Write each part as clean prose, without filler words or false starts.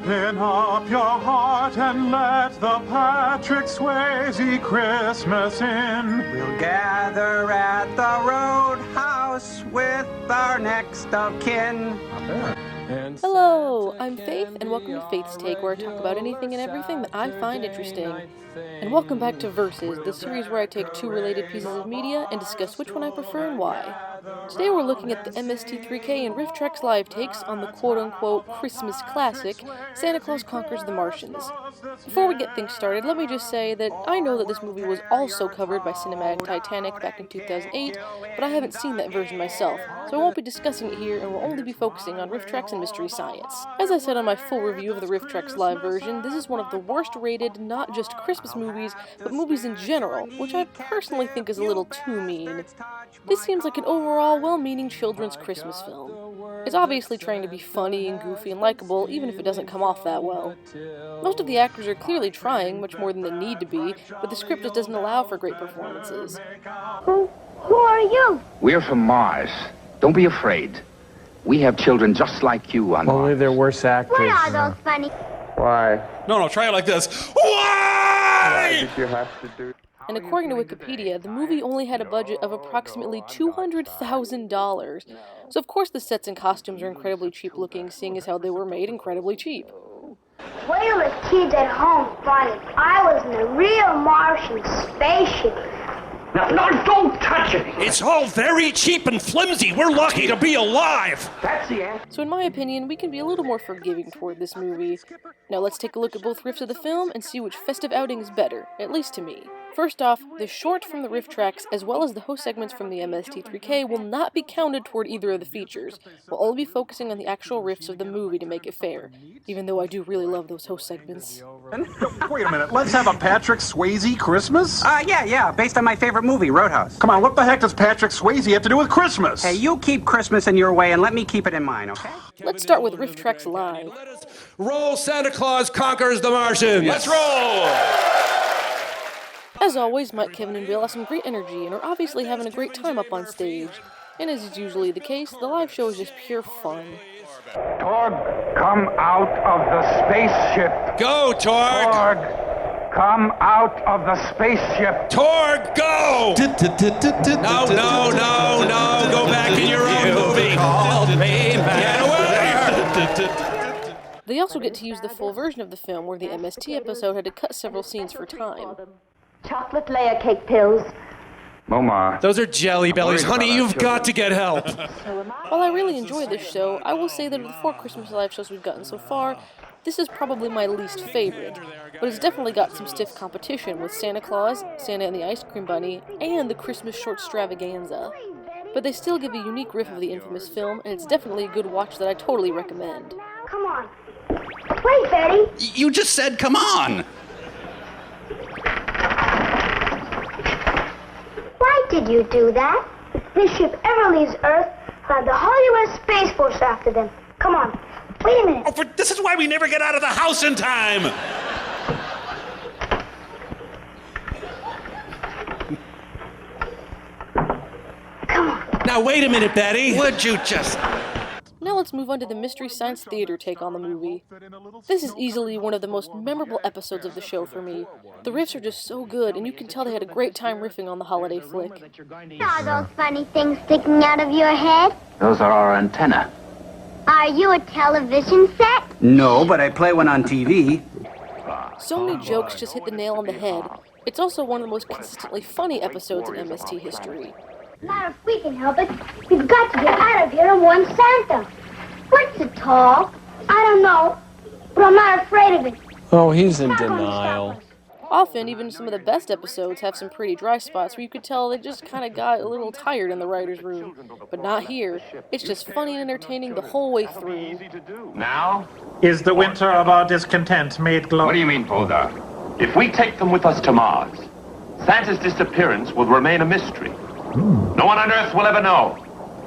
Open up your heart and let the Patrick Swayze Christmas in. We'll gather at the roadhouse with our next of kin. Hello, I'm Faith, and welcome to Faith's Take, where I talk about anything and everything that I find interesting. And welcome back to Versus, the series where I take two related pieces of media and discuss which one I prefer and why. Today we're looking at the MST3K and Rifftrax live takes on the quote-unquote Christmas classic, Santa Conquers the Martians. Before we get things started, let me just say that I know that this movie was also covered by Cinematic Titanic back in 2008, but I haven't seen that version myself, so I won't be discussing it here and will only be focusing on Rifftrax and Mystery Science. As I said on my full review of the Rifftrax live version, this is one of the worst rated, not just Christmas movies, but movies in general, which I personally think is a little too mean. This seems like an overall well-meaning children's Christmas film. It's obviously trying to be funny and goofy and likable, even if it doesn't come off that well. Most of the actors are clearly trying, much more than they need to be, but the script just doesn't allow for great performances. Who are you? We're from Mars. Don't be afraid. We have children just like you on Only Mars. they're worse actors. What are those funny? Why? No, try it like this. Why? Did you have to do? And according to Wikipedia, the movie only had a budget of approximately $200,000. So of course the sets and costumes are incredibly cheap looking, seeing as how they were made incredibly cheap. Wait till the kids at home find it. I was in a real Martian spaceship. No, don't touch it! It's all very cheap and flimsy. We're lucky to be alive. That's the end. So in my opinion, we can be a little more forgiving toward this movie. Now let's take a look at both riffs of the film and see which festive outing is better, at least to me. First off, the short from the Rifftrax, as well as the host segments from the MST3K, will not be counted toward either of the features. We'll only be focusing on the actual riffs of the movie to make it fair, even though I do really love those host segments. Wait a minute, let's have a Patrick Swayze Christmas? Yeah, based on my favorite movie, Roadhouse. Come on, what the heck does Patrick Swayze have to do with Christmas? Hey, you keep Christmas in your way and let me keep it in mine, okay? Let's start with Rifftrax Live. Let us roll Santa Claus Conquers the Martians. Let's roll. As always, Mike, Kevin, and Bill have some great energy and are obviously having a great time up on stage. And as is usually the case, the live show is just pure fun. Torg, come out of the spaceship. Go, Torg. Torg, come out of the spaceship. Torg, go. No. Go back in your own movie. Get away. They also get to use the full version of the film, where the MST episode had to cut several scenes for time. Chocolate layer cake pills. Momar. Those are jelly bellies. I'm worried Honey, about you've our got to get help. While I really enjoy this show, I will say that of the 4 Christmas live shows we've gotten so far, this is probably my least favorite, but it's definitely got some stiff competition with Santa Claus, Santa and the Ice Cream Bunny, and the Christmas Short Stravaganza. But they still give a unique riff of the infamous film, and it's definitely a good watch that I totally recommend. Come on. Wait, Betty. You just said come on. Why did you do that? If this ship ever leaves Earth, I'll have the Hollywood Space Force after them. Come on. Wait a minute. This is why we never get out of the house in time. Come on. Now wait a minute, Betty. Would you just... Now let's move on to the Mystery Science Theater take on the movie. This is easily one of the most memorable episodes of the show for me. The riffs are just so good, and you can tell they had a great time riffing on the holiday flick. What are those funny things sticking out of your head? Those are our antenna. Are you a television set? No, but I play one on TV. So many jokes just hit the nail on the head. It's also one of the most consistently funny episodes in MST history. Not if we can help it. We've got to get out of here and warn Santa. What's it, Tall? I don't know, but I'm not afraid of it. Oh, he's in denial. Often, even some of the best episodes have some pretty dry spots where you could tell they just kind of got a little tired in the writer's room. But not here. It's just funny and entertaining the whole way through. Now? Is the winter of our discontent made glorious? What do you mean, Polder? If we take them with us to Mars, Santa's disappearance will remain a mystery. No one on Earth will ever know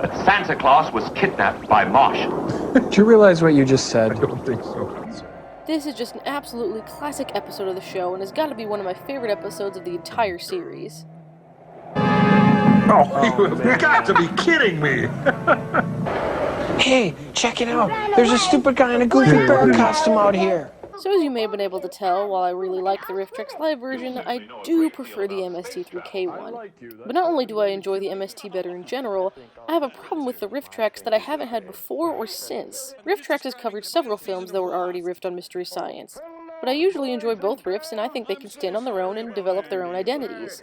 that Santa Claus was kidnapped by Martians. Do you realize what you just said? I don't think so. This is just an absolutely classic episode of the show and has got to be one of my favorite episodes of the entire series. Oh, you got to be kidding me! Hey, check it out. There's a stupid guy in a goofy bear costume out here. So as you may have been able to tell, while I really like the Rifftrax live version, I do prefer the MST3K one. But not only do I enjoy the MST better in general, I have a problem with the Rifftrax that I haven't had before or since. Rifftrax has covered several films that were already riffed on Mystery Science, but I usually enjoy both riffs and I think they can stand on their own and develop their own identities.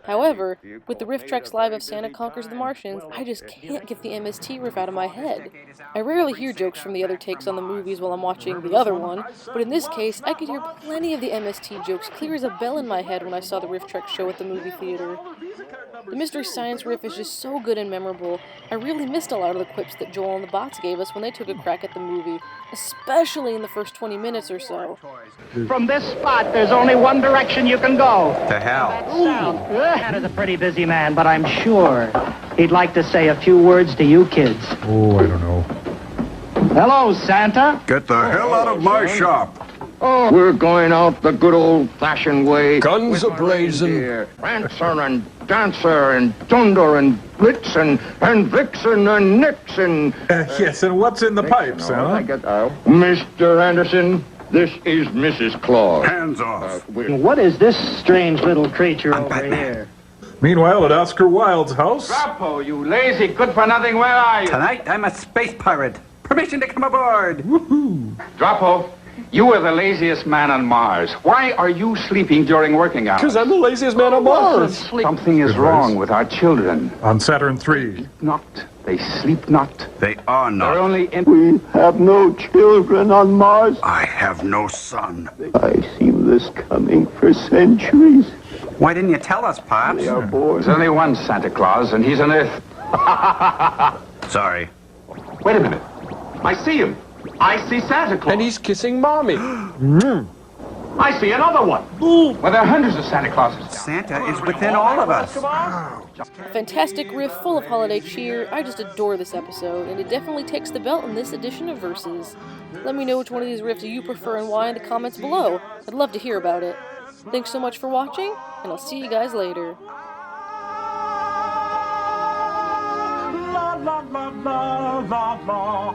However, with the Rifftrax live of Santa Conquers the Martians, I just can't get the MST riff out of my head. I rarely hear jokes from the other takes on the movies while I'm watching the other one, but in this case, I could hear plenty of the MST jokes clear as a bell in my head when I saw the Rifftrax show at the movie theater. The Mystery Science riff is just so good and memorable. I really missed a lot of the quips that Joel and the bots gave us when they took a crack at the movie, especially in the first 20 minutes or so. From this spot, there's only one direction you can go. To hell. South. Santa's a pretty busy man, but I'm sure he'd like to say a few words to you kids. Oh, I don't know. Hello, Santa. Get the hell out of my shop. Oh, we're going out the good old-fashioned way. Guns a-blazing. Prancer and Dancer and Thunder and Blitzen and Vixen and Nixon. Yes, and what's in the pipe, Santa? Mr. Anderson, this is Mrs. Claus. Hands off. What is this strange little creature over here? Meanwhile, at Oscar Wilde's house... Drapo, you lazy good-for-nothing, where are you? Tonight, I'm a space pirate. Permission to come aboard. Woohoo! Drapo, you are the laziest man on Mars. Why are you sleeping during working hours? Because I'm the laziest man on Mars. Something is wrong with our children. On Saturn III. They sleep not. They are They're not. only in... We have no children on Mars. I have no son. I've seen this coming for centuries. Why didn't you tell us, Pops? They are born. There's only one Santa Claus, and he's on Earth. Sorry. Wait a minute. I see him. I see Santa Claus. And he's kissing Mommy. I see another one. Well, there are hundreds of Santa Clauses. Santa is within all of us. A fantastic riff full of holiday cheer. I just adore this episode, and it definitely takes the belt in this edition of Versus. Let me know which one of these riffs you prefer and why in the comments below. I'd love to hear about it. Thanks so much for watching, and I'll see you guys later. La la la la la la.